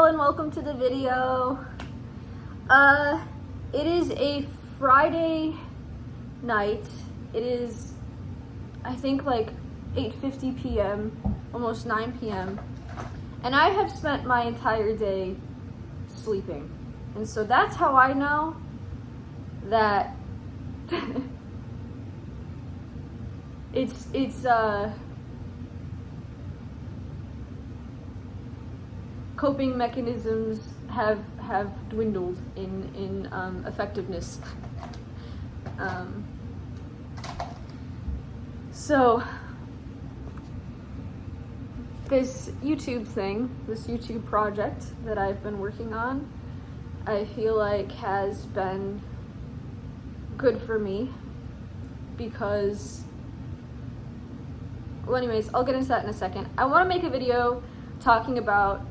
Hello and welcome to the video. It is a Friday night. It is, I think, like 8:50 p.m., almost 9 p.m. And I have spent my entire day sleeping. And so that's how I know that it's coping mechanisms have dwindled in effectiveness. So this YouTube project that I've been working on, I feel like has been good for me because, well, anyways, I'll get into that in a second. I want to make a video talking about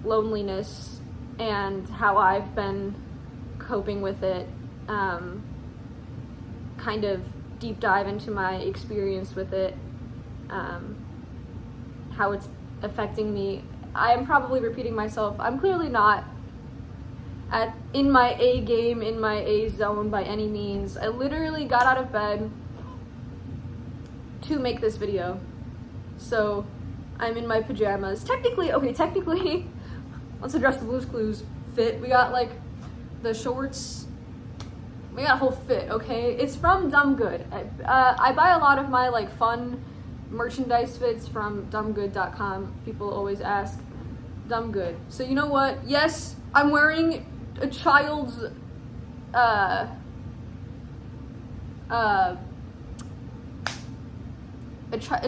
loneliness and how I've been coping with it, kind of deep dive into my experience with it, how it's affecting me. I am probably repeating myself. I'm clearly not in my A game, in my A zone by any means. I literally got out of bed to make this video. So I'm in my pajamas. Technically, let's address the Blue's Clues fit. We got like the shorts. We got a whole fit, okay? It's from Dumb Good. I buy a lot of my like fun merchandise fits from dumbgood.com. People always ask, Dumb Good. So you know what? Yes, I'm wearing a child's a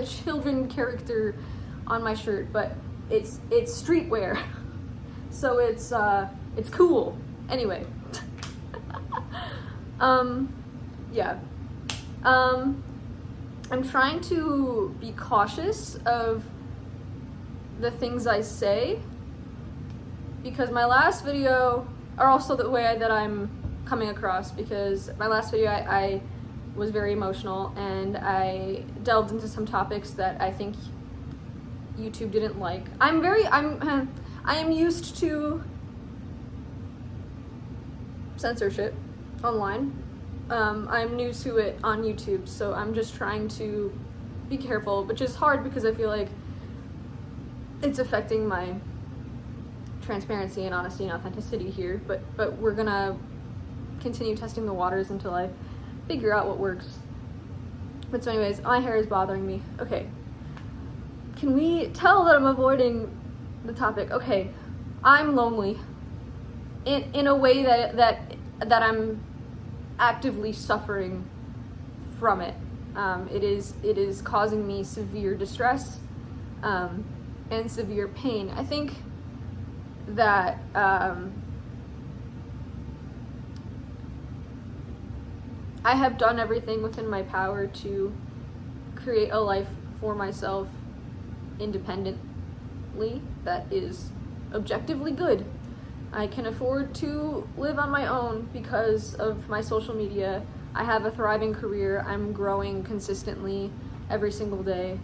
children character on my shirt, but it's streetwear. So it's cool. Anyway. Yeah. I'm trying to be cautious of the things I say because my last video, or also the way that I'm coming across, because my last video I was very emotional and I delved into some topics that I think YouTube didn't like. I am used to censorship online. I'm new to it on YouTube, so I'm just trying to be careful, which is hard because I feel like it's affecting my transparency and honesty and authenticity here, but we're gonna continue testing the waters until I figure out what works. But so anyways, my hair is bothering me. Okay. Can we tell that I'm avoiding the topic? Okay. I'm lonely in a way that I'm actively suffering from it. It is causing me severe distress and severe pain. I think that I have done everything within my power to create a life for myself independently that is objectively good. I can afford to live on my own because of my social media. I have a thriving career. I'm growing consistently every single day,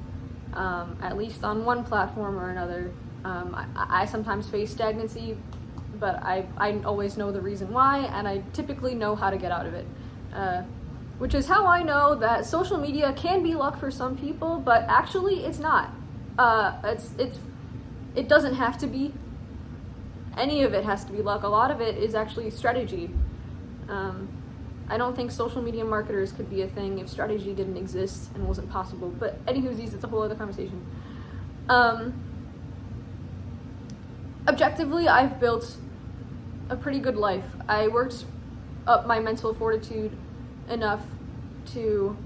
at least on one platform or another. I sometimes face stagnancy, but I always know the reason why, and I typically know how to get out of it. Which is how I know that social media can be luck for some people, but actually it's not. It doesn't have to be. Any of it has to be luck. A lot of it is actually strategy. I don't think social media marketers could be a thing if strategy didn't exist and wasn't possible. But anywho's, it's a whole other conversation. Objectively, I've built a pretty good life. I worked up my mental fortitude enough to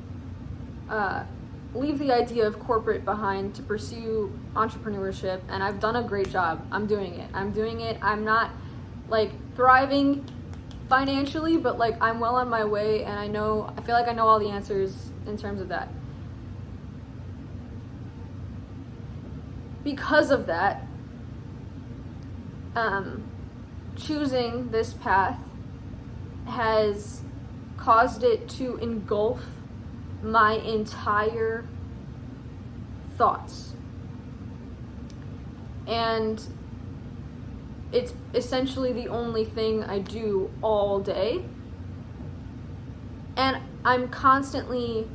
leave the idea of corporate behind to pursue entrepreneurship, and I've done a great job. I'm doing it. I'm not like thriving financially, but like I'm well on my way, and I feel like I know all the answers in terms of that. Because of that, choosing this path has caused it to engulf my entire thoughts. And it's essentially the only thing I do all day. And I'm constantly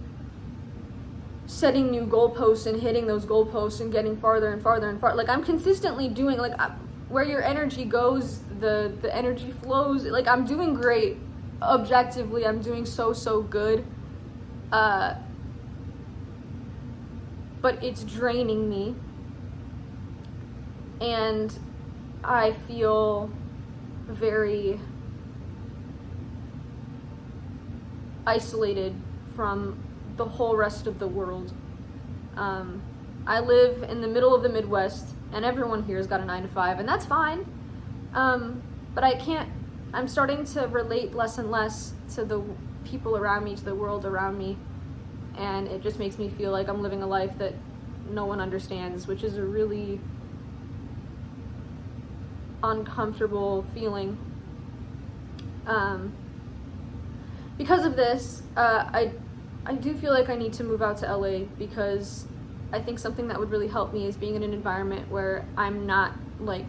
setting new goalposts and hitting those goalposts and getting farther and farther and farther. Like, I'm consistently doing, like, where your energy goes, the energy flows. Like, I'm doing great. Objectively, I'm doing so good. But it's draining me. And I feel very isolated from the whole rest of the world. I live in the middle of the Midwest, and everyone here has got a 9-to-5, and that's fine. But I'm starting to relate less and less to the people around me, to the world around me, and it just makes me feel like I'm living a life that no one understands, which is a really uncomfortable feeling. Because of this, I do feel like I need to move out to LA, because I think something that would really help me is being in an environment where I'm not like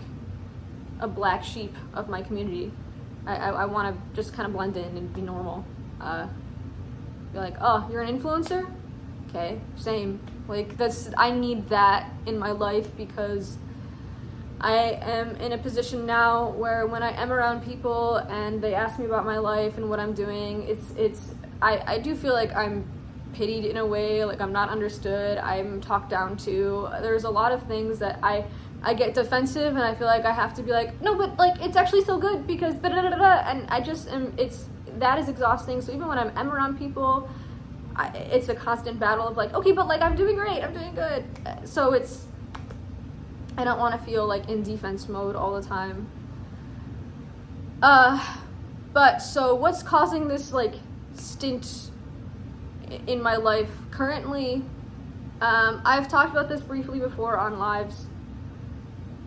a black sheep of my community. I want to just kind of blend in and be normal. Be like, oh, you're an influencer? Okay, same. Like, I need that in my life, because I am in a position now where when I am around people and they ask me about my life and what I'm doing, I do feel like I'm pitied in a way, like I'm not understood, I'm talked down to. There's a lot of things that I get defensive, and I feel like I have to be like, no, but like, it's actually so good because da-da-da-da-da, and I just am, that is exhausting. So even when I'm around people, it's a constant battle of like, okay, but like, I'm doing great, I'm doing good. So I don't want to feel like in defense mode all the time. But so what's causing this like stint in my life currently? I've talked about this briefly before on lives.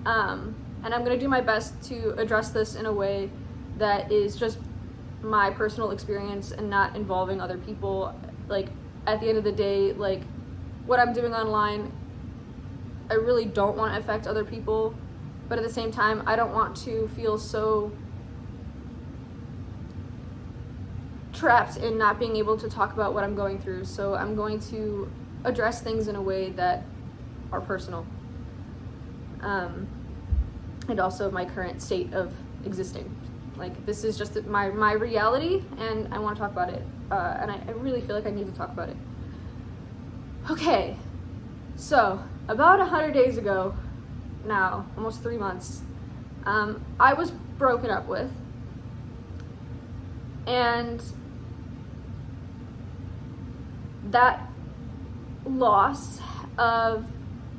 And I'm going to do my best to address this in a way that is just my personal experience and not involving other people. Like, at the end of the day, like, what I'm doing online, I really don't want to affect other people, but at the same time, I don't want to feel so trapped in not being able to talk about what I'm going through. So I'm going to address things in a way that are personal. And also my current state of existing. Like, this is just my reality, and I want to talk about it. And I really feel like I need to talk about it. Okay, so about 100 days ago now, almost 3 months, I was broken up with. And that loss of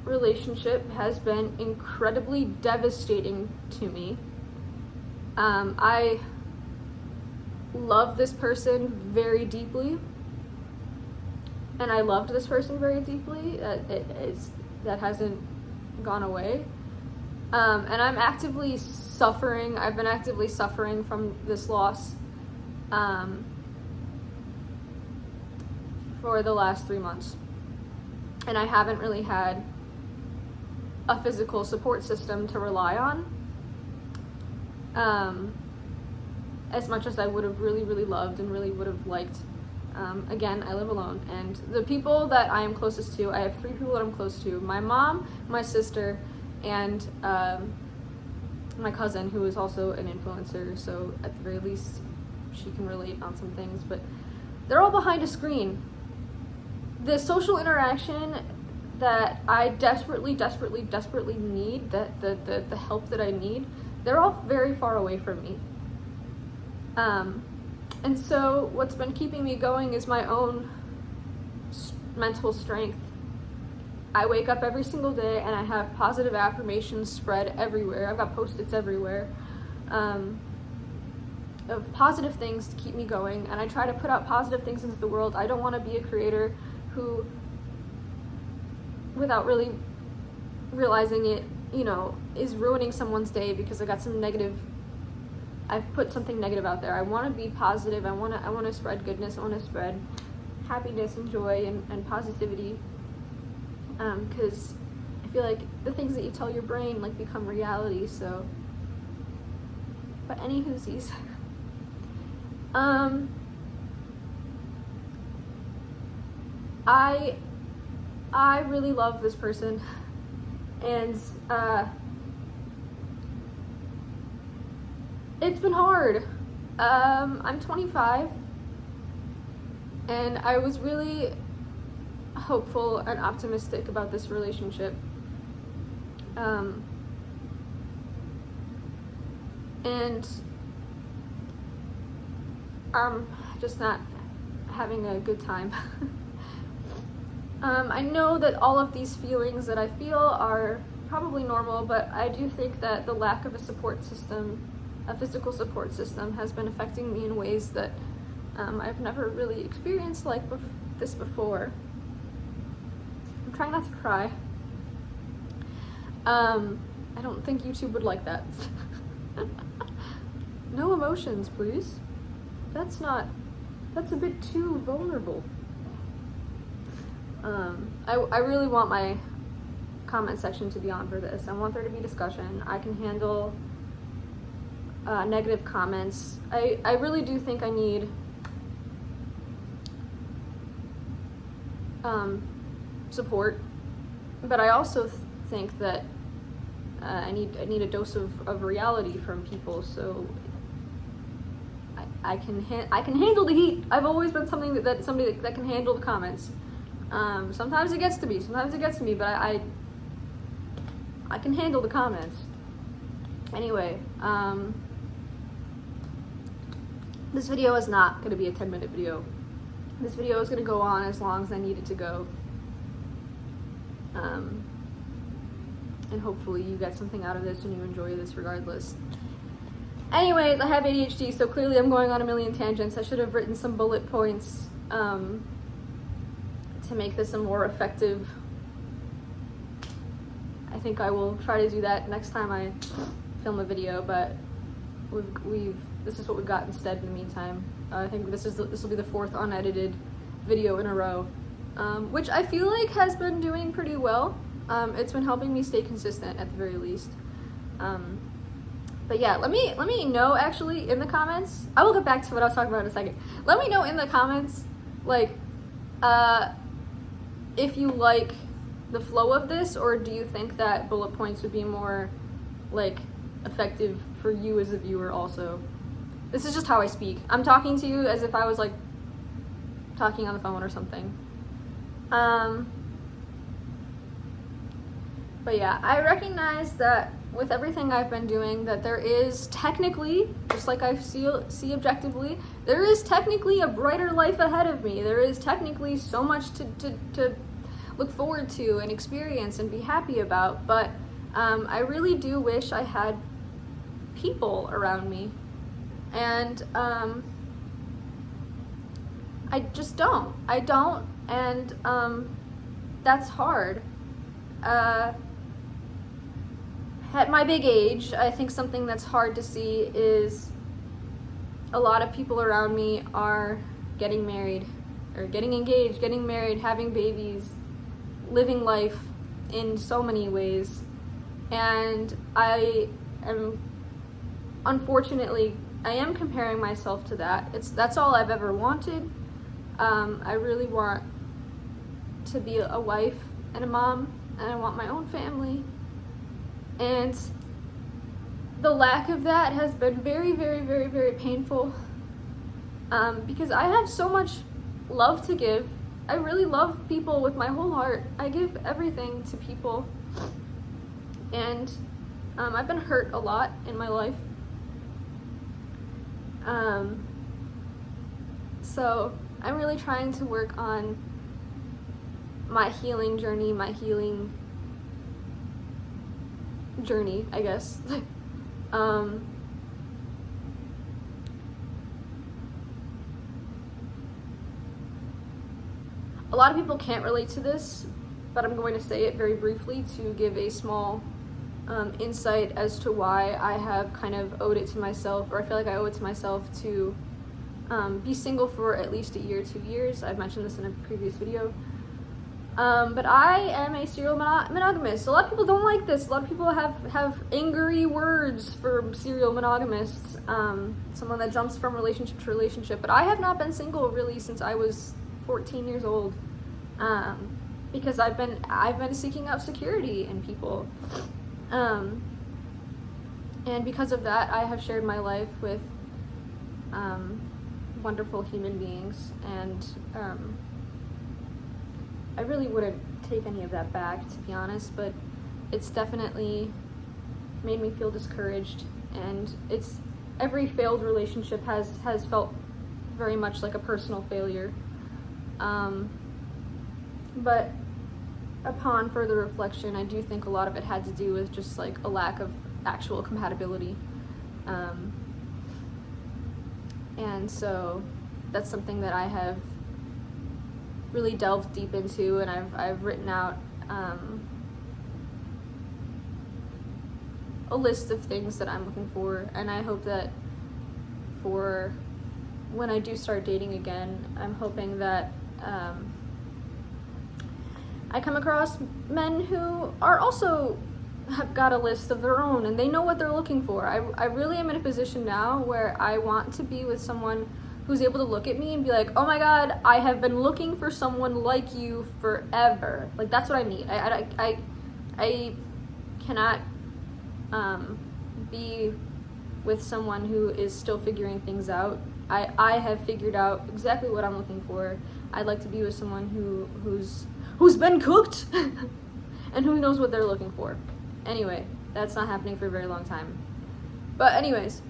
relationship has been incredibly devastating to me. I love this person very deeply, and I loved this person very deeply. That hasn't gone away. And I'm actively suffering. I've been actively suffering from this loss for the last 3 months. And I haven't really had a physical support system to rely on, as much as I would have really, really loved and really would have liked. Again, I live alone, and the people that I am closest to, I have 3 people that I'm close to: my mom, my sister, and my cousin, who is also an influencer, so at the very least she can relate on some things, but they're all behind a screen. The social interaction that I desperately need, that the help that I need, they're all very far away from me. And so what's been keeping me going is my own mental strength. I wake up every single day and I have positive affirmations spread everywhere. I've got Post-its everywhere of positive things to keep me going, and I try to put out positive things into the world. I don't want to be a creator who, without really realizing it, is ruining someone's day because I've put something negative out there. I want to be positive. I want to spread goodness. I want to spread happiness and joy and positivity. Because I feel like the things that you tell your brain like become reality. So But any whoosies. I really love this person, and it's been hard. I'm 25, and I was really hopeful and optimistic about this relationship. And I'm just not having a good time. I know that all of these feelings that I feel are probably normal, but I do think that the lack of a support system, a physical support system, has been affecting me in ways that I've never really experienced like this before. I'm trying not to cry. I don't think YouTube would like that. No emotions, please. That's a bit too vulnerable. I really want my comment section to be on for this. I want there to be discussion. I can handle negative comments. I really do think I need support, but I also think that I need a dose of reality from people, so I can handle the heat. I've always been somebody that can handle the comments. Sometimes it gets to me, but I can handle the comments. Anyway, this video is not going to be a 10-minute video. This video is going to go on as long as I need it to go. And hopefully you get something out of this and you enjoy this regardless. Anyways, I have ADHD, so clearly I'm going on a million tangents. I should have written some bullet points to make this a more effective. I think I will try to do that next time I film a video, but this is what we've got instead in the meantime. I think this will be the 4th unedited video in a row, which I feel like has been doing pretty well. It's been helping me stay consistent at the very least. But yeah, let me know actually in the comments. I will get back to what I was talking about in a second. Let me know in the comments, like, if you like the flow of this, or do you think that bullet points would be more, like, effective for you as a viewer also. This is just how I speak. I'm talking to you as if I was, like, talking on the phone or something. But yeah, I recognize that with everything I've been doing, that there is technically, just like I see objectively, there is technically a brighter life ahead of me. There is technically so much to look forward to and experience and be happy about, but I really do wish I had people around me, and I just don't. And that's hard. At my big age, I think something that's hard to see is a lot of people around me are getting married, or getting engaged, getting married, having babies, living life in so many ways. And unfortunately, I am comparing myself to that. That's all I've ever wanted. I really want to be a wife and a mom, and I want my own family. And the lack of that has been very, very, very, very painful, because I have so much love to give. I really love people with my whole heart. I give everything to people, and I've been hurt a lot in my life. So I'm really trying to work on my healing journey, I guess. A lot of people can't relate to this, but I'm going to say it very briefly to give a small insight as to why I have kind of owed it to myself, or I feel like I owe it to myself to be single for at least a year, 2 years. I've mentioned this in a previous video. But I am a serial monogamist. A lot of people don't like this. A lot of people have angry words for serial monogamists. Someone that jumps from relationship to relationship. But I have not been single really since I was 14 years old. Because I've been seeking out security in people. And because of that, I have shared my life with wonderful human beings, and I really wouldn't take any of that back, to be honest, but it's definitely made me feel discouraged, and every failed relationship has felt very much like a personal failure. But upon further reflection, I do think a lot of it had to do with just like a lack of actual compatibility. And so that's something that I have really delved deep into, and I've written out a list of things that I'm looking for, and I hope that for when I do start dating again, I'm hoping that I come across men who are also have got a list of their own, and they know what they're looking for. I really am in a position now where I want to be with someone who's able to look at me and be like, oh my god, I have been looking for someone like you forever. Like, that's what I need. I cannot be with someone who is still figuring things out. I have figured out exactly what I'm looking for. I'd like to be with someone who's been cooked and who knows what they're looking for. Anyway, that's not happening for a very long time. But anyways,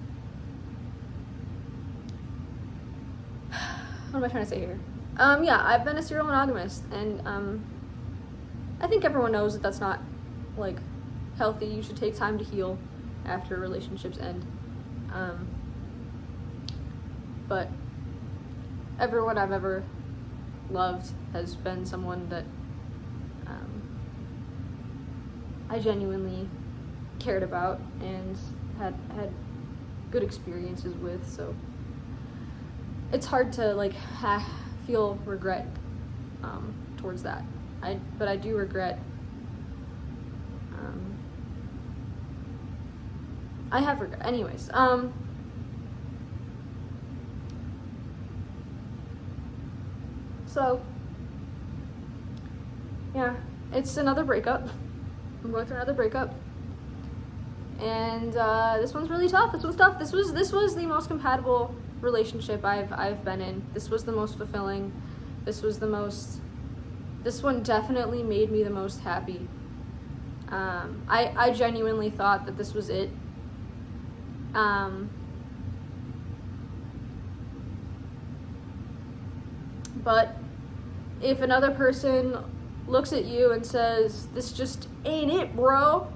what am I trying to say here? Yeah, I've been a serial monogamist, and I think everyone knows that that's not like healthy. You should take time to heal after relationships end. But everyone I've ever loved has been someone that I genuinely cared about and had good experiences with, so it's hard to like feel regret towards that. But I do regret. I have regret. Anyways, so yeah, it's another breakup. I'm going through another breakup, and this one's really tough. This was tough. This was the most compatible relationship I've been in. This was the most fulfilling. This one definitely made me the most happy. I genuinely thought that this was it. But if another person looks at you and says, this just ain't it, bro,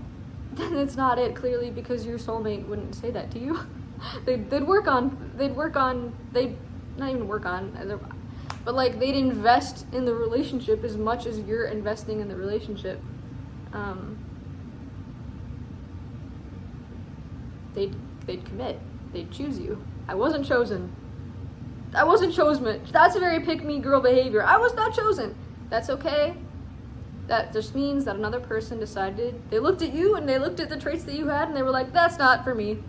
then it's not it, clearly, because your soulmate wouldn't say that to you. they'd not even work on, but like they'd invest in the relationship as much as you're investing in the relationship. They'd commit. They'd choose you. I wasn't chosen. That's a very pick-me girl behavior. I was not chosen. That's okay. That just means that another person decided, they looked at you and they looked at the traits that you had and they were like, that's not for me.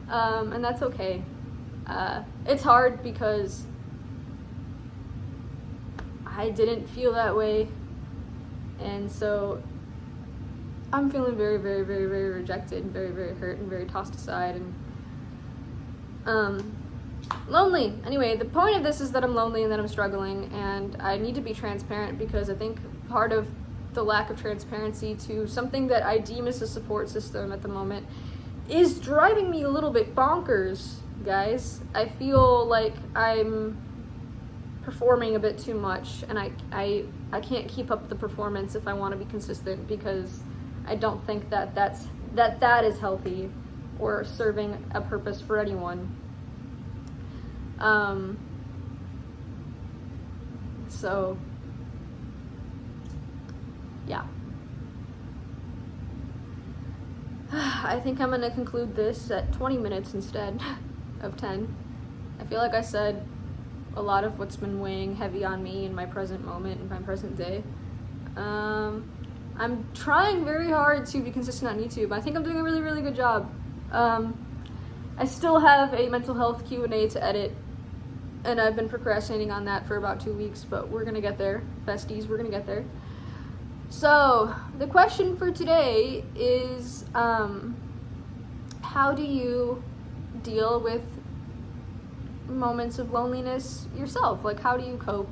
And that's okay. It's hard because I didn't feel that way, and so I'm feeling very, very, very, very rejected and very, very hurt and very tossed aside and lonely. Anyway, the point of this is that I'm lonely and that I'm struggling, and I need to be transparent because I think part of the lack of transparency to something that I deem as a support system at the moment is driving me a little bit bonkers, guys. I feel like I'm performing a bit too much, and I can't keep up the performance if I want to be consistent, because I don't think that is healthy or serving a purpose for anyone. So yeah. I think I'm gonna conclude this at 20 minutes instead of 10. I feel like I said a lot of what's been weighing heavy on me in my present moment, in my present day. I'm trying very hard to be consistent on YouTube. I think I'm doing a really, really good job. I still have a mental health Q&A to edit, and I've been procrastinating on that for about 2 weeks, but we're gonna get there. Besties, we're gonna get there. So, the question for today is, how do you deal with moments of loneliness yourself? Like, how do you cope?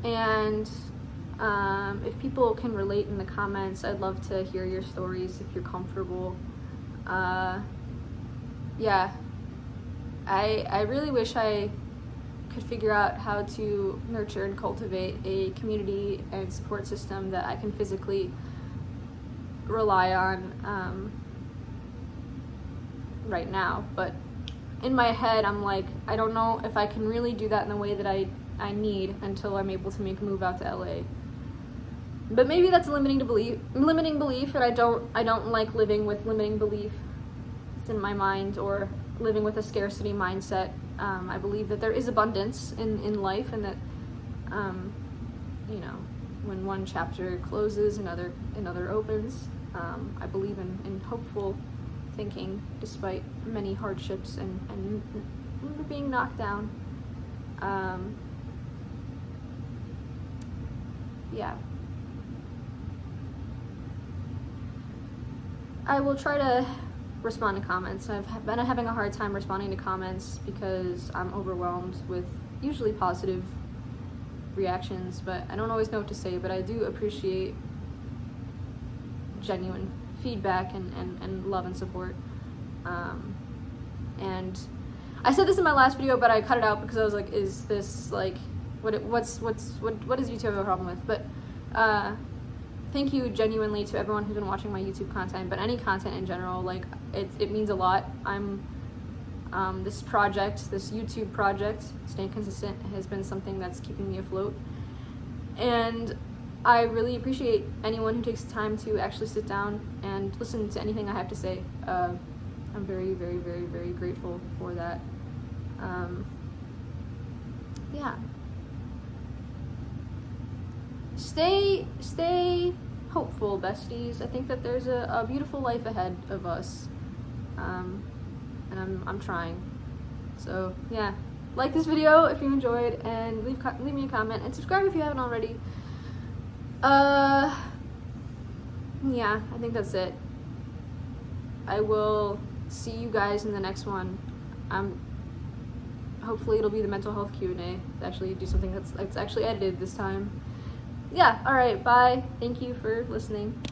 And if people can relate in the comments, I'd love to hear your stories if you're comfortable. Yeah, I really wish I could figure out how to nurture and cultivate a community and support system that I can physically rely on right now. But in my head, I'm like, I don't know if I can really do that in the way that I need until I'm able to make a move out to LA. But maybe that's a limiting belief, and I don't like living with limiting beliefs in my mind, or living with a scarcity mindset. I believe that there is abundance in life, and that you know, when one chapter closes, another opens. I believe in hopeful thinking despite many hardships and being knocked down. Yeah. I will try to respond to comments. I've been having a hard time responding to comments because I'm overwhelmed with usually positive reactions, but I don't always know what to say. But I do appreciate genuine feedback and love and support. And I said this in my last video, but I cut it out because I was like, is this like, what does YouTube have a problem with? But thank you genuinely to everyone who's been watching my YouTube content, but any content in general. Like, it means a lot. I'm this YouTube project, staying consistent, has been something that's keeping me afloat, and I really appreciate anyone who takes the time to actually sit down and listen to anything I have to say. I'm very, very, very, very grateful for that. Yeah. Stay hopeful, besties. I think that there's a beautiful life ahead of us, and I'm trying. So yeah, like this video if you enjoyed, and leave me a comment, and subscribe if you haven't already. Yeah, I think that's it. I will see you guys in the next one. Hopefully it'll be the mental health Q&A. Actually do something that's actually edited this time. Yeah, alright, bye. Thank you for listening.